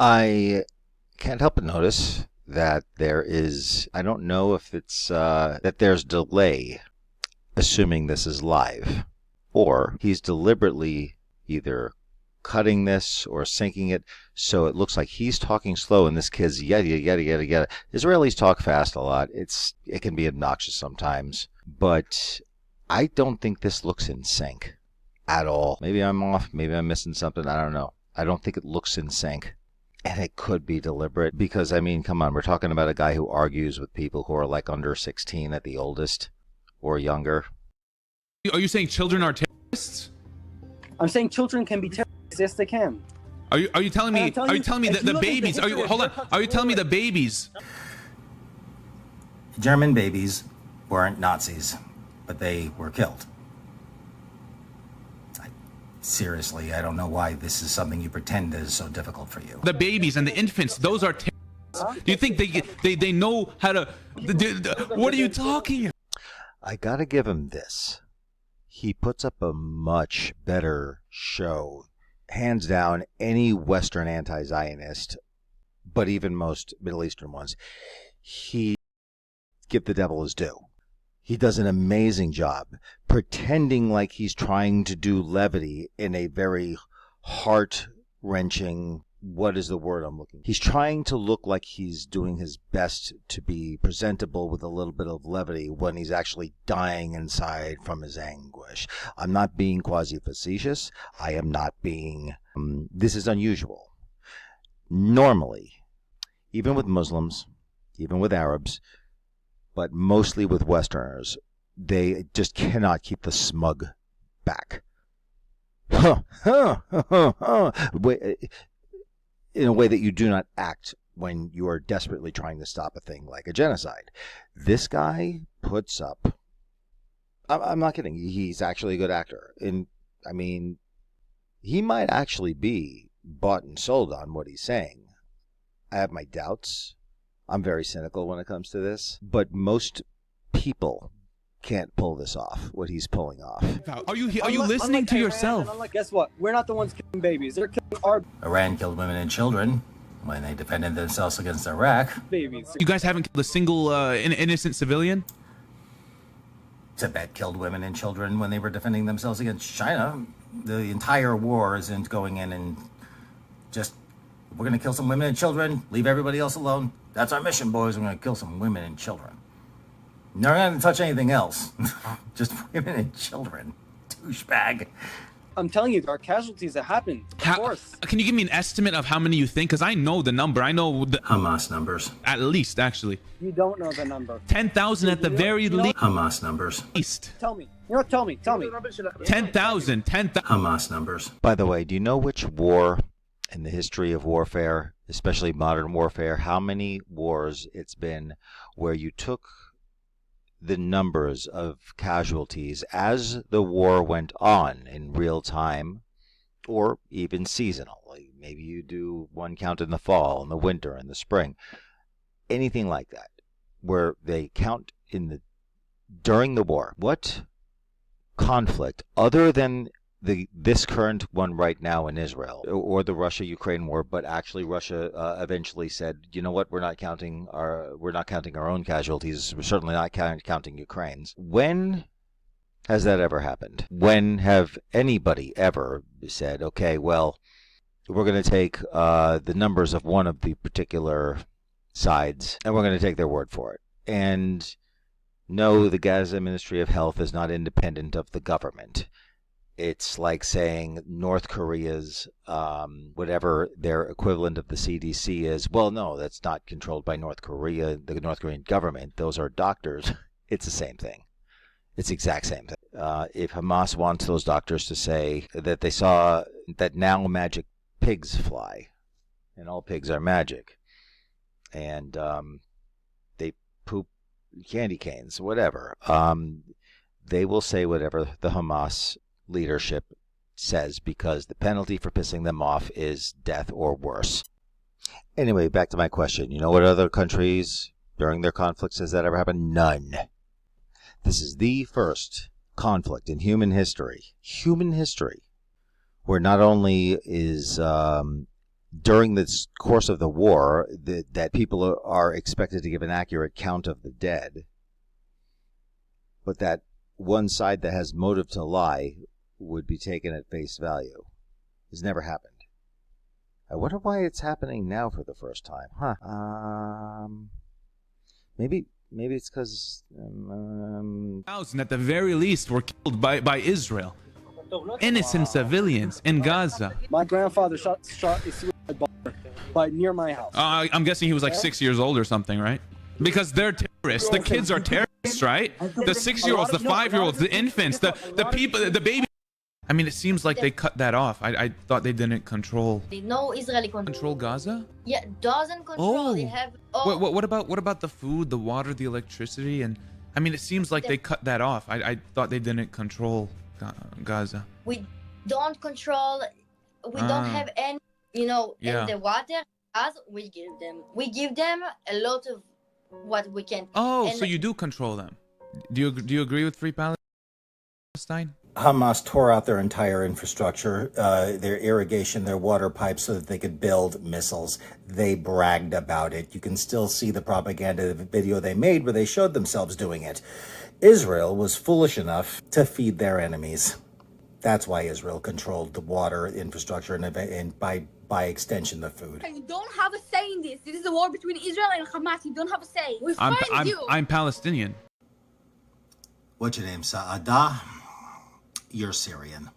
I can't help but notice that there is, I don't know if it's, that there's delay, assuming this is live, or he's deliberately either cutting this or syncing it so it looks like he's talking slow and this kid's yada yada yada yada. Israelis talk fast a lot. It can be obnoxious sometimes, but I don't think this looks in sync at all. Maybe I'm off, maybe I'm missing something, I don't know. I don't think it looks in sync. And it could be deliberate because, I mean, come on, we're talking about a guy who argues with people who are like under 16 at the oldest or younger. Are you saying children are terrorists? I'm saying children can be terrorists. Yes, they can. Are you telling me? Are you telling me that the babies? Hold on. Are you telling me the babies? German babies weren't Nazis, but they were killed. Seriously, I don't know why this is something you pretend is so difficult for you. The babies and the infants, those are terrorists. Do you think they know how to? What are you talking? I gotta give him this. He puts up a much better show. Hands down, any Western anti-Zionist, but even most Middle Eastern ones, he give the devil his due. He does an amazing job pretending like he's trying to do levity in a very heart-wrenching, what is the word I'm looking for? He's trying to look like he's doing his best to be presentable with a little bit of levity when he's actually dying inside from his anguish. I'm not being quasi-facetious. I am not being... this is unusual. Normally, even with Muslims, even with Arabs, but mostly with Westerners, they just cannot keep the smug back. In a way that you do not act when you are desperately trying to stop a thing like a genocide. This guy puts up... I'm not kidding. He's actually a good actor. And, I mean, he might actually be bought and sold on what he's saying. I have my doubts. I'm very cynical when it comes to this. But most people can't pull this off, what he's pulling off. Are you listening to yourself? Guess what? We're not the ones killing babies. They're killing our Iran killed women and children when they defended themselves against Iraq. babies. You guys haven't killed a single innocent civilian? Tibet killed women and children when they were defending themselves against China. The entire war isn't going in and just, we're going to kill some women and children, leave everybody else alone. That's our mission, boys. We're going to kill some women and children. They're not going to touch anything else. Just women and children. Douchebag. I'm telling you, there are casualties that happen. Of course. Can you give me an estimate of how many you think? Because I know the number. I know the Hamas numbers. at least, actually. You don't know the number. 10,000 at the very least. Hamas numbers. Tell me. You know what? Tell me. 10,000. Hamas numbers. By the way, do you know which war in the history of warfare, especially modern warfare, how many wars it's been where you took the numbers of casualties as the war went on in real time or even seasonal? Like maybe you do one count in the fall, in the winter, in the spring, anything like that, where they count during the war. What conflict other than this current one right now in Israel or the Russia-Ukraine war, but actually Russia eventually said, you know what, we're not counting our own casualties. We're certainly not counting Ukraine's. When has that ever happened? When have anybody ever said, okay, well, we're going to take the numbers of one of the particular sides and we're going to take their word for it? And no, the Gaza Ministry of Health is not independent of the government. It's like saying North Korea's, whatever their equivalent of the CDC is, well, no, that's not controlled by North Korea, the North Korean government. Those are doctors. It's the same thing. It's the exact same thing. If Hamas wants those doctors to say that they saw that now magic pigs fly, and all pigs are magic, and they poop candy canes, whatever, they will say whatever the Hamas leadership says because the penalty for pissing them off is death or worse. Anyway, back to my question. You know what other countries during their conflicts has that ever happened? None. This is the first conflict in human history, where not only is during this course of the war that people are expected to give an accurate count of the dead, but that one side that has motive to lie would be taken at face value. It's never happened. I wonder why it's happening now for the first time. Maybe it's because At the very least were killed by Israel. Innocent civilians in Gaza. My grandfather shot a suicide bomber by near my house. I'm guessing he was like 6 years old or something, right? Because they're terrorists. The kids are terrorists, right? The 6-year-olds, the 5-year-olds, the infants, the people, the babies. I mean, it seems like they cut that off. I thought they didn't control. No Israeli control Gaza? Yeah, doesn't control. Oh. They have. What about the food, the water, the electricity, and I mean, it seems like they cut that off. I thought they didn't control Gaza. We don't control. We don't have any. Yeah. And the water, as we give them a lot of what we can. Oh, and so you do control them. Do you agree with Free Palestine? Hamas tore out their entire infrastructure, their irrigation, their water pipes, so that they could build missiles. They bragged about it. You can still see the propaganda video they made where they showed themselves doing it. Israel was foolish enough to feed their enemies. That's why Israel controlled the water infrastructure and by extension the food. You don't have a say in this. This is a war between Israel and Hamas. You don't have a say. We're fighting you. I'm Palestinian. What's your name, Saadah? You're Syrian.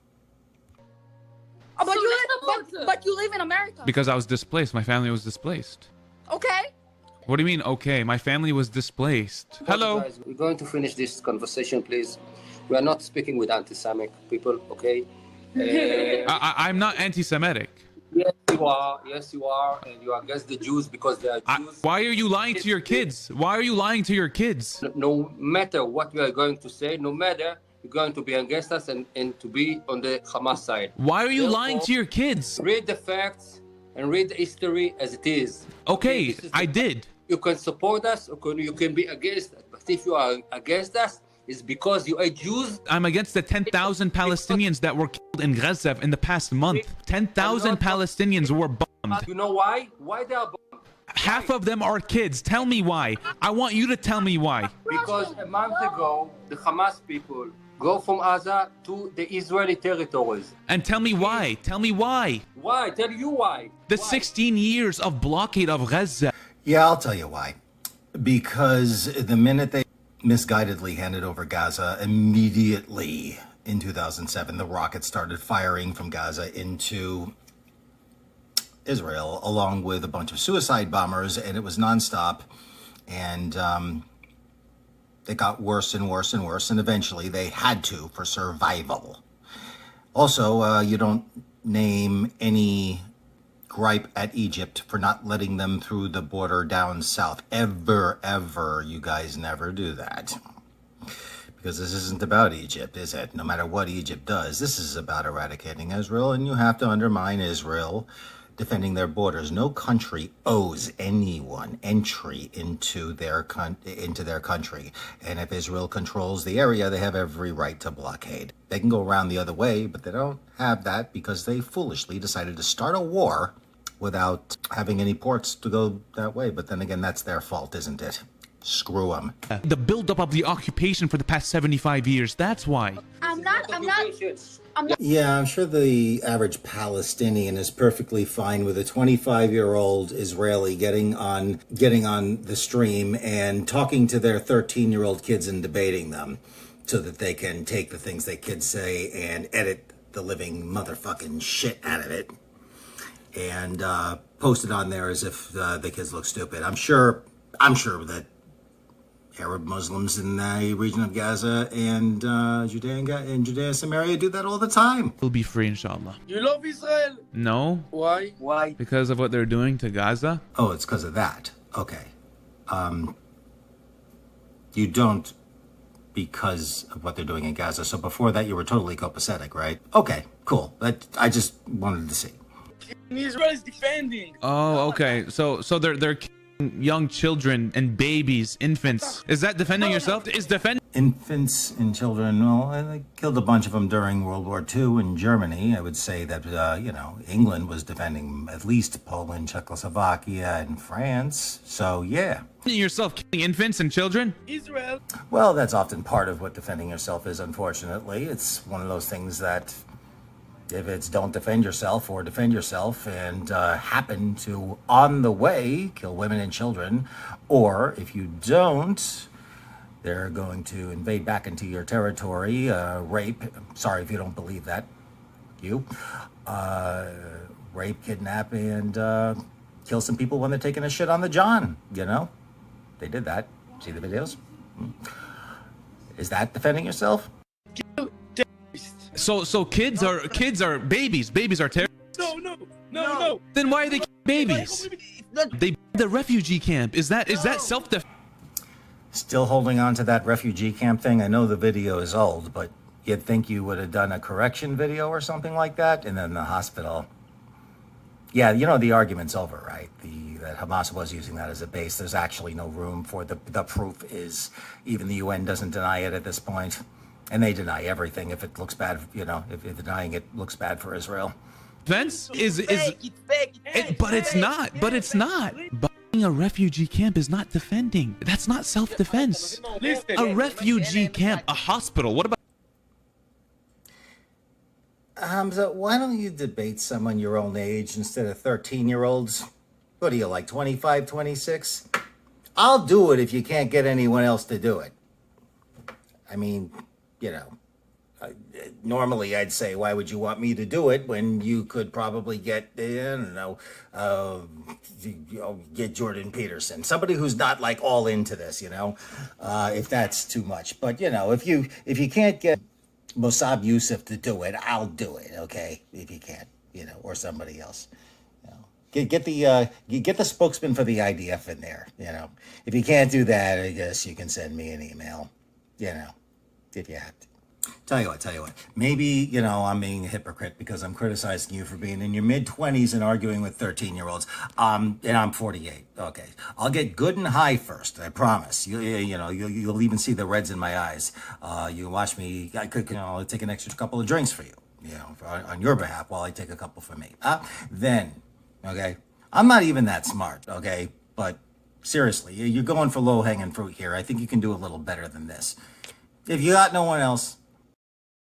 But you live in America. Because I was displaced. My family was displaced. Okay. What do you mean, okay? My family was displaced. Hello. Guys, we're going to finish this conversation, please. We are not speaking with anti-Semitic people, okay? I'm not anti-Semitic. Yes, you are. Yes, you are. And you are against the Jews because they are Jews. Why are you lying to your kids? Why are you lying to your kids? No matter what we are going to say, no matter, you're going to be against us and to be on the Hamas side. Why are you lying to your kids? Read the facts and read the history as it is. Okay, I did. You can support us or you can be against us. But if you are against us, it's because you are Jews. I'm against the 10,000 Palestinians that were killed in Gaza in the past month. 10,000 Palestinians were bombed. You know why? Why they are bombed? Half of them are kids. Tell me why. I want you to tell me why. Because a month ago, the Hamas people go from Gaza to the Israeli territories. And tell me why. Tell me why. Why? Tell you why. The 16 years of blockade of Gaza. Yeah, I'll tell you why. Because the minute they misguidedly handed over Gaza, immediately in 2007, the rockets started firing from Gaza into Israel, along with a bunch of suicide bombers, and it was nonstop. And it got worse and worse and worse, and eventually they had to for survival. Also, you don't name any gripe at Egypt for not letting them through the border down south. Ever. You guys never do that. Because this isn't about Egypt, is it? No matter what Egypt does, this is about eradicating Israel, and you have to undermine Israel defending their borders. No country owes anyone entry into their country. And if Israel controls the area, they have every right to blockade. They can go around the other way, but they don't have that because they foolishly decided to start a war without having any ports to go that way. But then again, that's their fault, isn't it? Screw them. The buildup of the occupation for the past 75 years. That's why. I'm not. Yeah, I'm sure the average Palestinian is perfectly fine with a 25-year-old Israeli getting on the stream and talking to their 13-year-old kids and debating them so that they can take the things that kids say and edit the living motherfucking shit out of it and post it on there as if the kids look stupid. I'm sure that Arab Muslims in the region of Gaza and Judea and Samaria do that all the time. We'll be free, inshallah. You love Israel? No. Why? Why? Because of what they're doing to Gaza? Oh, it's because of that. Okay. You don't because of what they're doing in Gaza. So before that, you were totally copacetic, right? Okay, cool. I just wanted to see. Israel is defending. Oh, okay. So they're young children and babies, infants. Is that defending yourself? Is defending Infants and children, well, they killed a bunch of them during World War II in Germany. I would say that, England was defending at least Poland, Czechoslovakia, and France. So, yeah. yourself killing infants and children? Israel. Well, that's often part of what defending yourself is, unfortunately. It's one of those things that if it's don't defend yourself or defend yourself and happen to, on the way, kill women and children, or if you don't, they're going to invade back into your territory, rape. Sorry if you don't believe that. Rape, kidnap, and kill some people when they're taking a shit on the John. They did that. See the videos? Is that defending yourself? So kids are babies. Babies are terrorists. No. Then why are they killing babies? They the refugee camp. Is that self-defense? Still holding on to that refugee camp thing? I know the video is old, but you'd think you would have done a correction video or something like that, and then the hospital. Yeah, the argument's over, right? That Hamas was using that as a base. There's actually no room for the proof is even the UN doesn't deny it at this point, and they deny everything if it looks bad. If denying it looks bad for Israel. Defense is but it's not. But it's not. A refugee camp is not defending. That's not self-defense. A refugee camp, a hospital. What about Hamza, why don't you debate someone your own age instead of 13-year-olds? What are you, like 25, 26? I'll do it if you can't get anyone else to do it. I mean, normally I'd say, why would you want me to do it when you could probably get, get Jordan Peterson, somebody who's not like all into this, if that's too much. But, if you can't get Mossab Youssef to do it, I'll do it, okay? If you can't, or somebody else. Get the spokesman for the IDF in there, If you can't do that, I guess you can send me an email, if you have to. Tell you what, maybe, I'm being a hypocrite because I'm criticizing you for being in your mid-20s and arguing with 13-year-olds. And I'm 48. Okay. I'll get good and high first, I promise. You'll even see the reds in my eyes. You watch me, I could, take an extra couple of drinks for you, on your behalf while I take a couple for me. Then, okay, I'm not even that smart, okay? But seriously, you're going for low-hanging fruit here. I think you can do a little better than this. If you got no one else,